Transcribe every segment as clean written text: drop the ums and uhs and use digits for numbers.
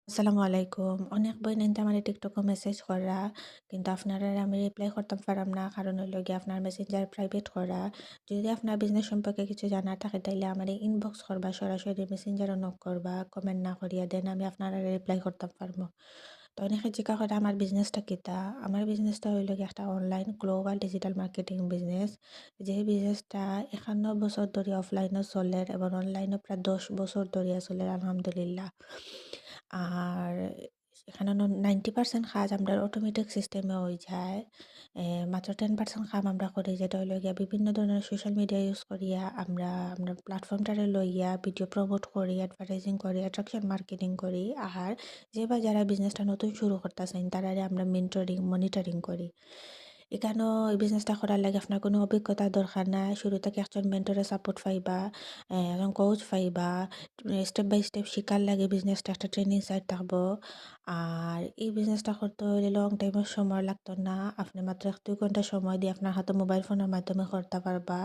আসসালামু আলাইকুম। অনেক বইন এনতে আমারে টিকটকে মেসেজ করা। কিন্তু আপনারারে আমি রিপ্লাই করতাম পারাম না। কারণ হইল গিয়ে আপনার মেসেঞ্জার প্রাইভেট করা। যদি আপনার বিজনেস সম্পর্কে কিছু জানার থাকে তাইলে আমারে ইনবক্স করবা, সরাসরি মেসেঞ্জারও নক করবা, কমেন্ট না করিয়া দেন আমি আপনারারে রিপ্লাই করতাম পারবো। তো অনেকে জিজ্ঞা করে আমার বিজনেসটা কিতা? আমার বিজনেসটা হইল গিয়ে একটা online global digital marketing business. যে বিজনেসটা ৫১ বছর ধরে অফলাইনও চলে এবং অনলাইনও প্রায় ১০ বছর ধরিয়া চলে আলহামদুলিল্লাহ। আর এখানে 90% কাজ আমরা অটোমেটিক সিস্টেমে হয়ে যায়। মাত্র 10% কাম আমরা করি যেটা হইল গিয়া বিভিন্ন ধরনের সোশ্যাল মিডিয়া ইউজ করিয়া আমরা প্ল্যাটফর্মটারে লইয়া ভিডিও প্রমোট করি, অ্যাডভার্টাইজিং করি, অ্যাট্রাকশন মার্কেটিং করি। আর যে বা যারা বিজনেসটা নতুন শুরু করতেছেন তারারে আমরা মেন্টরিং, মনিটরিং করি। এখানেও এই বিজনেসটা করার লাগে আপনার কোনো অভিজ্ঞতার দরকার নাই। শুরু থেকে একজন মেন্টরের সাপোর্ট পাইবা, একজন কোচ পাইবা। স্টেপ বাই স্টেপ শিকার লাগে বিজনেসটা একটা ট্রেনিং সাইট থাকবো। আর এই বিজনেসটা করতে হইলে লং টাইমের সময় লাগতো না। আপনি মাত্র ১-২ ঘন্টা সময় দিয়ে আপনার হাতে মোবাইল ফোনের মাধ্যমে করতে পারবা।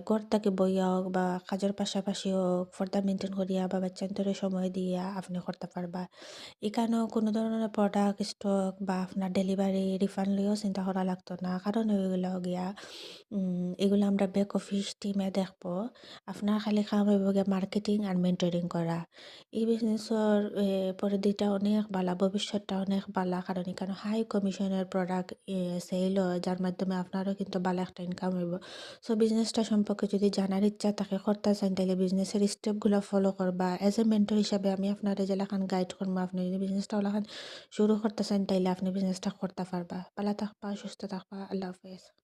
ঘর থেকে বইয়া হোক বা কাজের পাশাপাশি হোক, পর্দা মেইনটেইন করিয়া বা বাচ্চান্তরে সময় দিয়া আপনি করতে পারবা। এখানেও কোনো ধরনের প্রোডাক্ট স্টক বা আপনার ডেলিভারি রিফান্ড লইও চিন্তা করা লাগতো না। কারণ হইল গিয়া এগুলো আমরা ব্যাক অফিস টিমে দেখবো। আপনার খালি কাম হইব গিয়া মার্কেটিং আর মেন্টরিং করা। এই বিজনেসর পরিধিটা অনেক বালা, ভবিষ্যৎটা অনেক বালা। কারণ এখানে হাই কমিশনের প্রোডাক্ট সেল হয় যার মাধ্যমে আপনারও কিন্তু বালা একটা ইনকাম হইব। সো বিজনেসটা সম্পর্কে যদি জানার ইচ্ছা থাকে করতে চান তাইলে বিজনেসের স্টেপগুলো ফলো করবা। এজ এ মেন্টর হিসাবে আমি আপনারে যেলাখান গাইড করবো। আপনি যদি বিজনেসটা ওলাখান শুরু করতে চান তাইলে আপনি বিজনেসটা করতে পারবা। ভালো থাকবা, সুস্থ থাকবা। আল্লাহ হাফেজ।